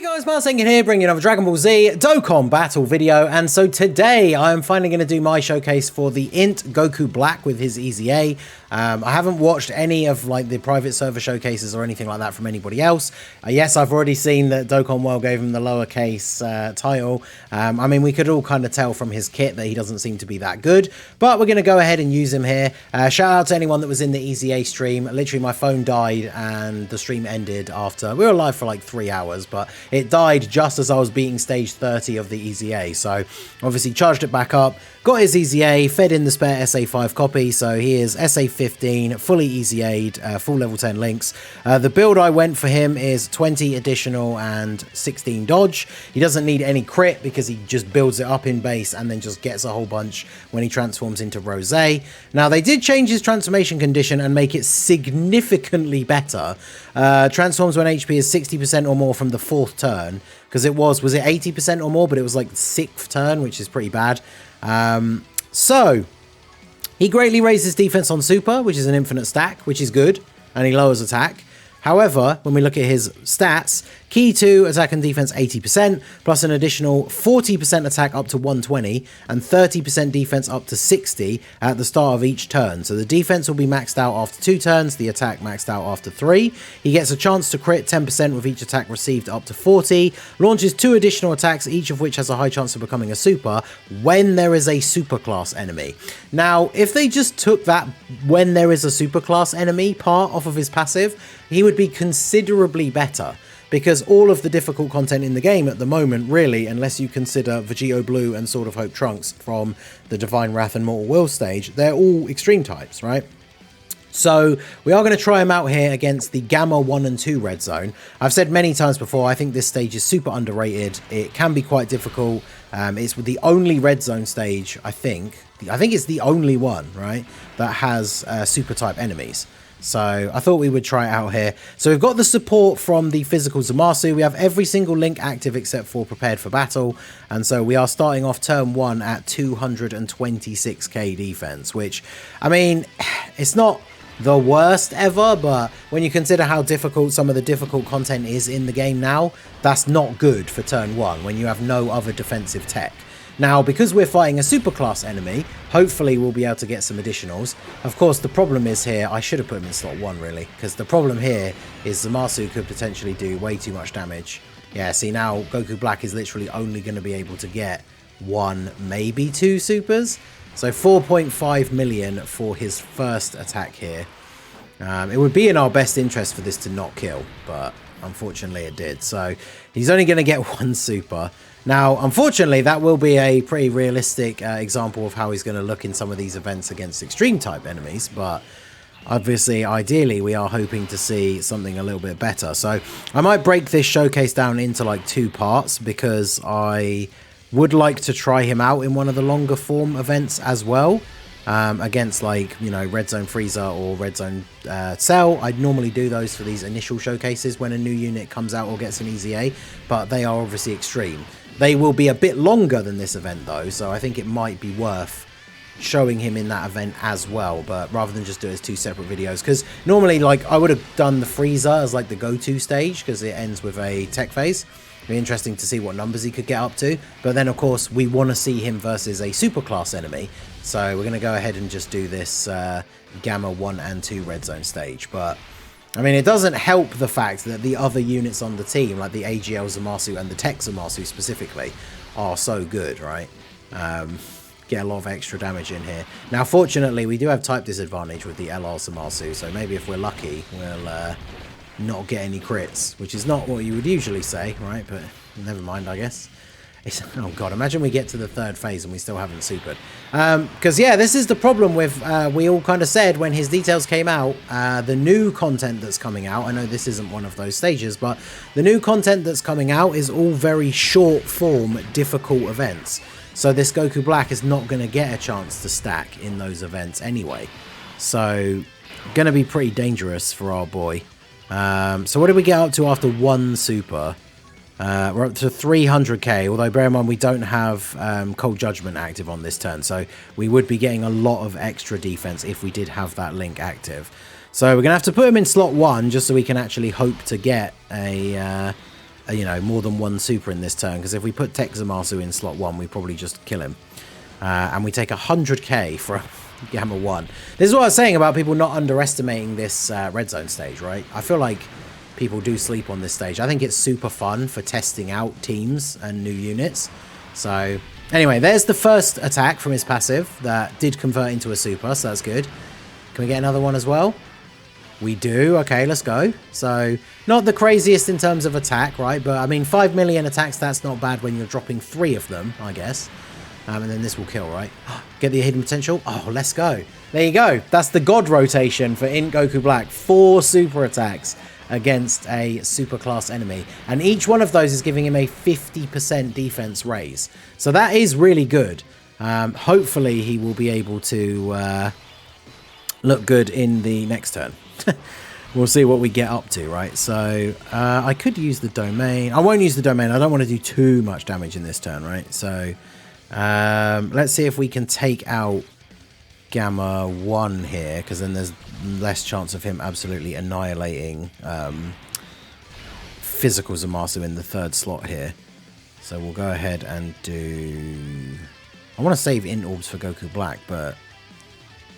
Guys, MASSACRED here, bringing another Dragon Ball Z Dokkan battle video, and so today I am finally going to do my showcase for the INT Goku Black with his EZA. I haven't watched any of like the private server showcases or anything like that from anybody else. Yes, I've already seen that Dokkan World gave him the lowercase title. I mean, we could all kind of tell from his kit that he doesn't seem to be that good, but we're going to go ahead and use him here. Shout out to anyone that was in the EZA stream. Literally, my phone died and the stream ended after. We were live for like 3 hours, but it died just as I was beating stage 30 of the EZA. So obviously charged it back up, got his EZA, fed in the spare SA5 copy. So he is SA15, fully EZA'd, full level 10 links. The build I went for him is 20 additional and 16 dodge. He doesn't need any crit because he just builds it up in base and then just gets a whole bunch when he transforms into Rose. Now they did change his transformation condition and make it significantly better. Transforms when HP is 60% or more from the 4th turn, because it was it 80% or more, but it was like 6th turn, which is pretty bad. So he greatly raises defense on super, which is an infinite stack, which is good, and he lowers attack. However, when we look at his stats, key to attack and defense 80%, plus an additional 40% attack up to 120, and 30% defense up to 60 at the start of each turn. So the defense will be maxed out after 2 turns, the attack maxed out after 3. He gets a chance to crit 10% with each attack received up to 40, launches 2 additional attacks, each of which has a high chance of becoming a super, when there is a super class enemy. Now, if they just took that when there is a super class enemy part off of his passive, he would be considerably better, because all of the difficult content in the game at the moment, really, unless you consider Vegito Blue and Sword of Hope Trunks from the Divine Wrath and Mortal Will stage, they're all extreme types, right? So we are going to try him out here against the Gamma 1 and 2 red zone. I've said many times before, I think this stage is super underrated. It can be quite difficult. It's the only red zone stage, I think it's the only one, right, that has super type enemies. So I thought we would try it out here. So we've got the support from the physical Zamasu. We have every single link active except for prepared for battle. And so we are starting off turn 1 at 226k defense, which, I mean, it's not the worst ever, but when you consider how difficult some of the difficult content is in the game now, that's not good for turn 1 when you have no other defensive tech. Now, because we're fighting a superclass enemy, hopefully we'll be able to get some additionals. Of course, the problem is here, I should have put him in slot 1, really, because the problem here is Zamasu could potentially do way too much damage. Yeah, see, now Goku Black is literally only going to be able to get 1, maybe 2 supers. So 4.5 million for his first attack here. It would be in our best interest for this to not kill, but unfortunately it did. So he's only going to get 1 super. Now, unfortunately, that will be a pretty realistic example of how he's going to look in some of these events against extreme type enemies, but obviously, ideally, we are hoping to see something a little bit better. So I might break this showcase down into like 2 parts, because I would like to try him out in one of the longer form events as well, against, like, you know, Red Zone Frieza or Red Zone Cell. I'd normally do those for these initial showcases when a new unit comes out or gets an EZA, but they are obviously extreme. They will be a bit longer than this event though, so I think it might be worth showing him in that event as well, but rather than just do it as 2 separate videos, because normally, like, I would have done the Frieza as like the go-to stage because it ends with a tech phase. It'd be interesting to see what numbers he could get up to, but then of course we want to see him versus a super class enemy, so we're going to go ahead and just do this Gamma 1 and 2 red zone stage. But I mean, it doesn't help the fact that the other units on the team, like the AGL Zamasu and the Tech Zamasu specifically, are so good, right? Get a lot of extra damage in here. Now, fortunately, we do have type disadvantage with the LR Zamasu, so maybe if we're lucky, we'll not get any crits, which is not what you would usually say, right? But never mind, I guess. Oh god, imagine we get to the 3rd phase and we still haven't supered. Because yeah, this is the problem with, we all kind of said when his details came out, the new content that's coming out, I know this isn't one of those stages, but the new content that's coming out is all very short form, difficult events. So this Goku Black is not going to get a chance to stack in those events anyway. So, going to be pretty dangerous for our boy. So what did we get up to after 1 super? We're up to 300k, although bear in mind we don't have Cold Judgment active on this turn, so we would be getting a lot of extra defense if we did have that link active. So we're going to have to put him in slot 1 just so we can actually hope to get a you know, more than one super in this turn, because if we put Tech Zamasu in slot 1, we probably just kill him. And we take 100k for Gamma 1. This is what I was saying about people not underestimating this red zone stage, right? I feel like people do sleep on this stage. I think it's super fun for testing out teams and new units. So anyway, there's the first attack from his passive that did convert into a super, so that's good. Can we get another one as well? We do. Okay, let's go. So not the craziest in terms of attack, right? But I mean, 5 million attacks, that's not bad when you're dropping 3 of them, I guess. And then this will kill, right? Get the hidden potential. Oh, let's go. There you go. That's the God rotation for Int Goku Black. 4 super attacks against a super class enemy. And each one of those is giving him a 50% defense raise. So that is really good. Hopefully he will be able to look good in the next turn. We'll see what we get up to, right? So I could use the domain. I won't use the domain. I don't want to do too much damage in this turn, right? So let's see if we can take out Gamma 1 here, because then there's less chance of him absolutely annihilating physical Zamasu in the 3rd slot here. So we'll go ahead and do... I want to save Int Orbs for Goku Black, but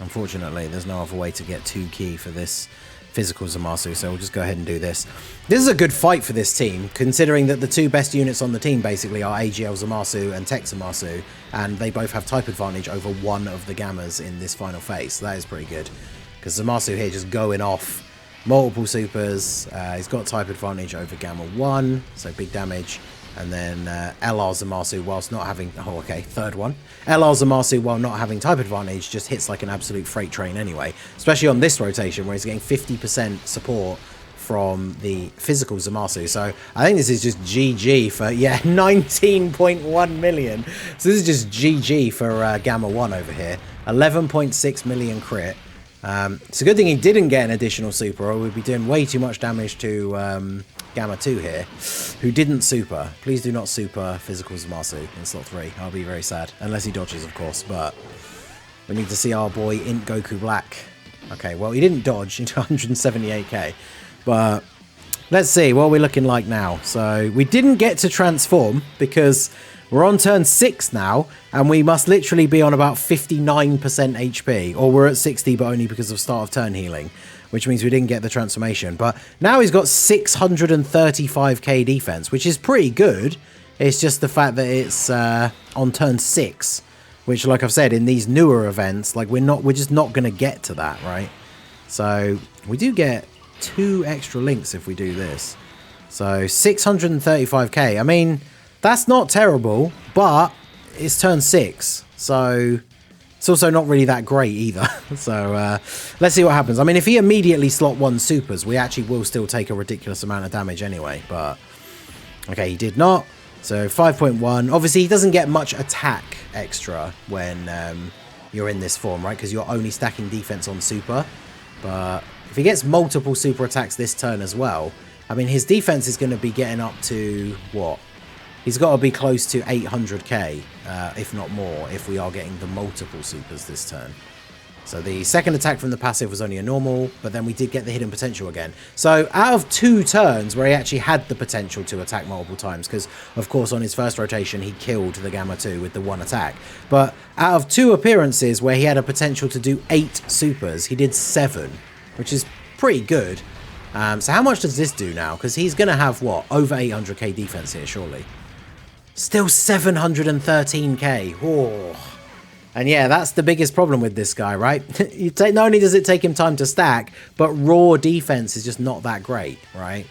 unfortunately there's no other way to get 2 key for this physical Zamasu, so we'll just go ahead and do this. This is a good fight for this team, considering that the 2 best units on the team basically are AGL Zamasu and Tech Zamasu, and they both have type advantage over one of the Gammas in this final phase. So that is pretty good, because Zamasu here just going off multiple supers. He's got type advantage over Gamma 1, so big damage. And then LR Zamasu, whilst not having... Oh, okay, 3rd one. LR Zamasu, while not having type advantage, just hits like an absolute freight train anyway. Especially on this rotation, where he's getting 50% support from the physical Zamasu. So I think this is just GG for, yeah, 19.1 million. So this is just GG for Gamma 1 over here. 11.6 million crit. It's a good thing he didn't get an additional super, or we'd be doing way too much damage to... Gamma 2 here, who didn't super. Please do not super physical Zamasu in slot 3. I'll be very sad. Unless he dodges, of course, but we need to see our boy Int Goku Black. Okay, well, he didn't dodge into 178k, but let's see what we're looking like now. So we didn't get to transform because we're on turn 6 now, and we must literally be on about 59% HP, or we're at 60, but only because of start of turn healing, which means we didn't get the transformation. But now he's got 635k defense, which is pretty good. It's just the fact that it's on turn 6, which, like I've said, in these newer events, like we're just not going to get to that, right? So we do get 2 extra links if we do this. So 635k. I mean, that's not terrible, but it's turn 6, so it's also not really that great either. So let's see what happens. I mean, if he immediately slot 1 supers, we actually will still take a ridiculous amount of damage anyway. But okay, he did not. So 5.1. Obviously, he doesn't get much attack extra when you're in this form, right? Because you're only stacking defense on super. But if he gets multiple super attacks this turn as well, I mean, his defense is going to be getting up to what? He's got to be close to 800k, if not more, if we are getting the multiple supers this turn. So the second attack from the passive was only a normal, but then we did get the hidden potential again. So out of 2 turns where he actually had the potential to attack multiple times, because of course on his first rotation he killed the Gamma 2 with the 1 attack. But out of 2 appearances where he had a potential to do 8 supers, he did 7, which is pretty good. So how much does this do now? Because he's going to have, what, over 800k defense here, surely. Still 713k. Oh. And yeah, that's the biggest problem with this guy, right? Not only does it take him time to stack, but raw defense is just not that great, right?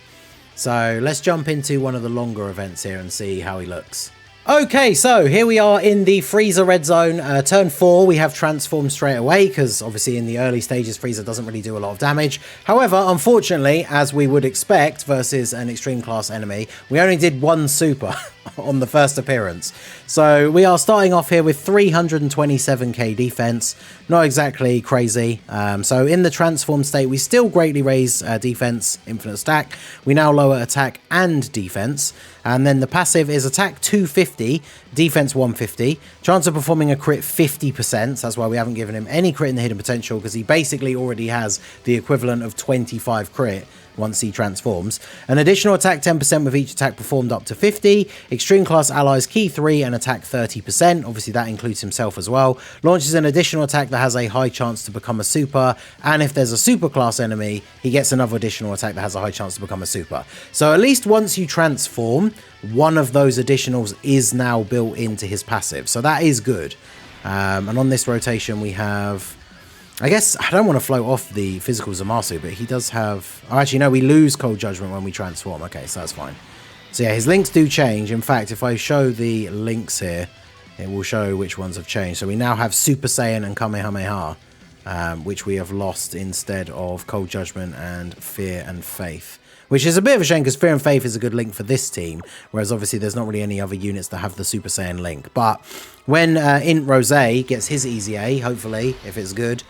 So let's jump into one of the longer events here and see how he looks. Okay, so here we are in the Frieza red zone. Turn 4, we have transformed straight away, because obviously in the early stages, Frieza doesn't really do a lot of damage. However, unfortunately, as we would expect versus an extreme class enemy, we only did 1 super on the first appearance. So we are starting off here with 327k defense. Not exactly crazy. So in the transform state, we still greatly raise defense, infinite stack. We now lower attack and defense. And then the passive is attack 250, defense 150. Chance of performing a crit 50%. So that's why we haven't given him any crit in the hidden potential, because he basically already has the equivalent of 25 crit once he transforms. An additional attack 10% with each attack performed up to 50. Extreme class allies key 3 and attack 30%. Obviously that includes himself as well. Launches an additional attack that has a high chance to become a super. And if there's a super class enemy, he gets another additional attack that has a high chance to become a super. So at least once you transform, one of those additionals is now built into his passive. So that is good. And on this rotation we have... I guess I don't want to float off the physical Zamasu, but he does have... Oh, actually, no, we lose Cold Judgment when we transform. Okay, so that's fine. So yeah, his links do change. In fact, if I show the links here, it will show which ones have changed. So we now have Super Saiyan and Kamehameha, which we have lost instead of Cold Judgment and Fear and Faith. Which is a bit of a shame because Fear and Faith is a good link for this team, whereas obviously there's not really any other units that have the Super Saiyan link. But when Int Rose gets his EZA, hopefully, if it's good...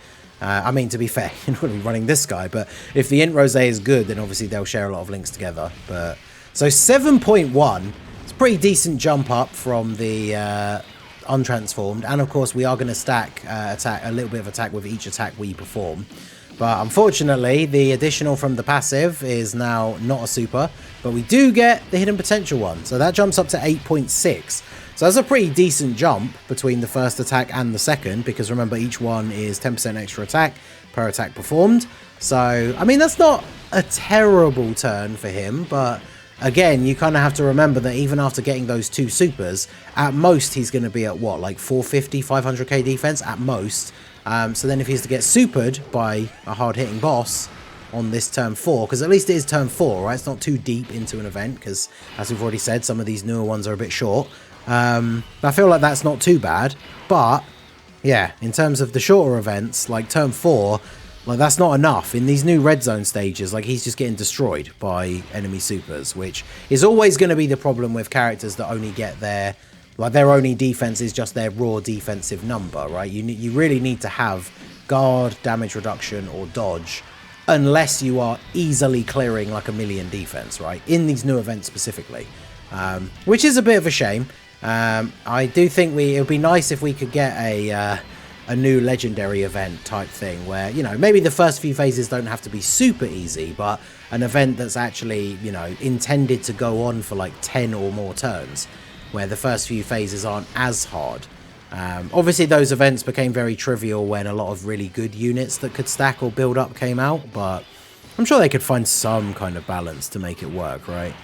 I mean, to be fair, you're not going to be running this guy, but if the Int Rose is good, then obviously they'll share a lot of links together. But so 7.1, it's a pretty decent jump up from the untransformed, and of course we are going to stack a little bit of attack with each attack we perform. But unfortunately, the additional from the passive is now not a super, but we do get the hidden potential one, so that jumps up to 8.6. So that's a pretty decent jump between the first attack and the second, because remember, each one is 10% extra attack per attack performed. So, I mean, that's not a terrible turn for him, but again, you kind of have to remember that even after getting those 2 supers, at most he's going to be at what, like 450, 500k defense at most. So then if he's to get supered by a hard-hitting boss on this turn 4, because at least it is turn 4, right? It's not too deep into an event, because as we've already said, some of these newer ones are a bit short. I feel like that's not too bad, but yeah, in terms of the shorter events, like turn 4, like that's not enough. In these new red zone stages, like he's just getting destroyed by enemy supers, which is always going to be the problem with characters that only get their, like their only defense is just their raw defensive number, right? You really need to have guard, damage reduction, or dodge, unless you are easily clearing like a million defense, right? In these new events specifically, which is a bit of a shame. I do think it would be nice if we could get a new legendary event type thing where, you know, maybe the first few phases don't have to be super easy, but an event that's actually, you know, intended to go on for like 10 or more turns, where the first few phases aren't as hard. Obviously those events became very trivial when a lot of really good units that could stack or build up came out, but I'm sure they could find some kind of balance to make it work, right?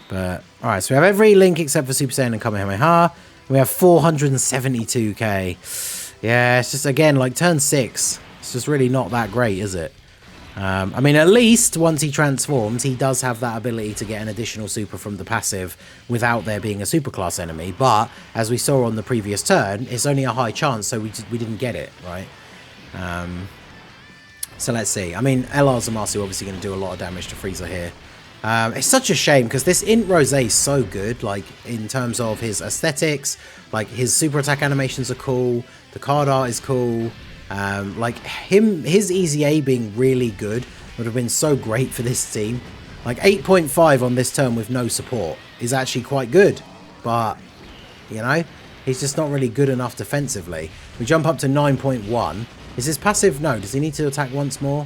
But alright, so we have every link except for Super Saiyan and Kamehameha. We have 472k. Yeah, it's just, again, like turn 6. It's just really not that great, is it? I mean, at least once he transforms, he does have that ability to get an additional super from the passive without there being a superclass enemy. But as we saw on the previous turn, it's only a high chance, so we didn't get it, right? So let's see. I mean, LR Zamasu obviously going to do a lot of damage to Frieza here. It's such a shame because this Int Rose is so good, like in terms of his aesthetics, like his super attack animations are cool, the card art is cool, like his EZA being really good would have been so great for this team. Like 8.5 on this turn with no support is actually quite good, but you know, he's just not really good enough defensively. We jump up to 9.1. Is his passive? No, does he need to attack once more?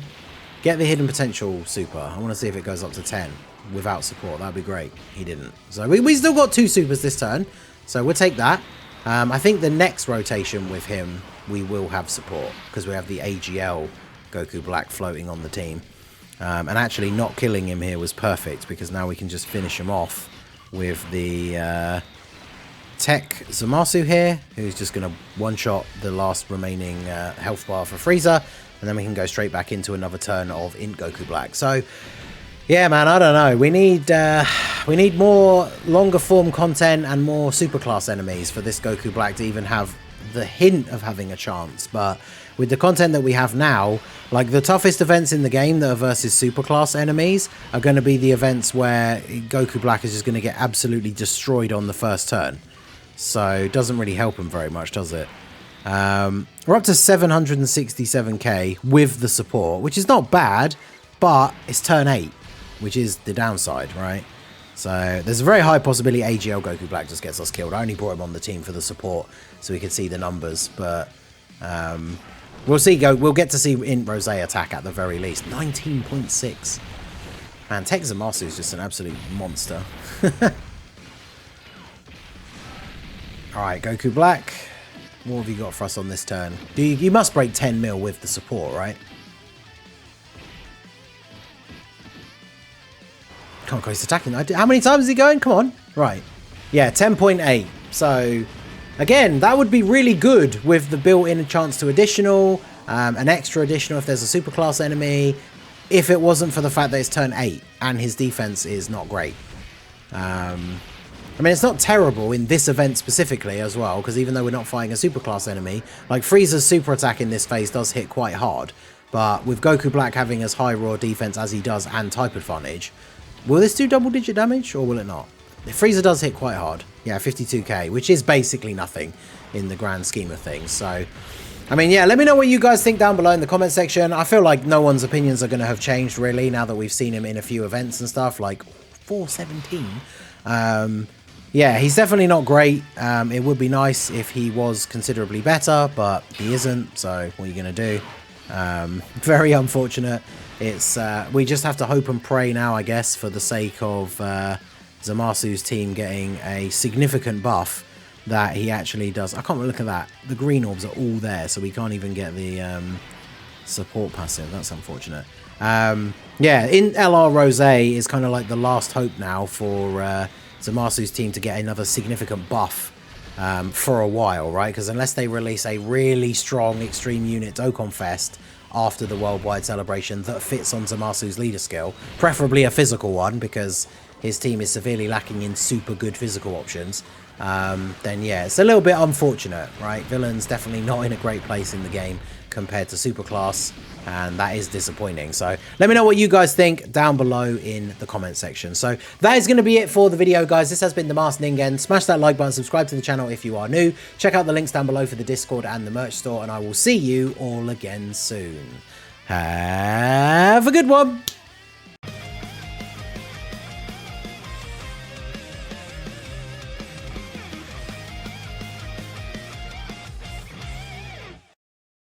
Get the hidden potential super. I want to see if it goes up to 10 without support. That'd be great. He didn't. So we still got 2 supers this turn. So we'll take that. I think the next rotation with him, we will have support because we have the AGL Goku Black floating on the team. And actually not killing him here was perfect because now we can just finish him off with the Tech Zamasu here, who's just going to one-shot the last remaining health bar for Frieza. And then we can go straight back into another turn of Int Goku Black. So, yeah, man, I don't know. We need more longer form content and more superclass enemies for this Goku Black to even have the hint of having a chance. But with the content that we have now, like the toughest events in the game that are versus superclass enemies are going to be the events where Goku Black is just going to get absolutely destroyed on the first turn. So it doesn't really help him very much, does it? We're up to 767k with the support, which is not bad, but it's turn 8, which is the downside, right? So there's a very high possibility AGL Goku Black just gets us killed. I only brought him on the team for the support so we could see the numbers, but we'll see. We'll get to see Int Rose attack at the very least. 19.6. Man, Tech Zamasu is just an absolute monster. Alright, Goku Black. What have you got for us on this turn? You must break 10 mil with the support, right? Come on, he's attacking. How many times is he going? Come on. Right. Yeah, 10.8. So, again, that would be really good with the built-in chance to additional, an extra additional if there's a superclass enemy, if it wasn't for the fact that it's turn 8 and his defense is not great. I mean, it's not terrible in this event specifically as well, because even though we're not fighting a superclass enemy, like Frieza's super attack in this phase does hit quite hard, but with Goku Black having as high raw defense as he does and type advantage, will this do double-digit damage, or will it not? Frieza does hit quite hard. Yeah, 52k, which is basically nothing in the grand scheme of things. So, I mean, yeah, let me know what you guys think down below in the comment section. I feel like no one's opinions are going to have changed, really, now that we've seen him in a few events and stuff, like 417. Yeah, he's definitely not great. It would be nice if he was considerably better, but he isn't, so what are you going to do? Very unfortunate. It's we just have to hope and pray now, I guess, for the sake of Zamasu's team getting a significant buff that he actually does. I can't look at that. The green orbs are all there, so we can't even get the support passive. That's unfortunate. Yeah, in LR Rose is kind of like the last hope now for Zamasu's team to get another significant buff for a while, right? Because unless they release a really strong Extreme Unit Dokkan Fest after the worldwide celebration that fits on Zamasu's leader skill, preferably a physical one, because his team is severely lacking in super good physical options, then yeah, it's a little bit unfortunate, right? Villain's definitely not in a great place in the game compared to Superclass, and that is disappointing. So let me know what you guys think down below in the comment section. So that is going to be it for the video, guys. This has been the Masked Ningen. Smash that like button, subscribe to the channel if you are new. Check out the links down below for the Discord and the merch store, and I will see you all again soon. Have a good one.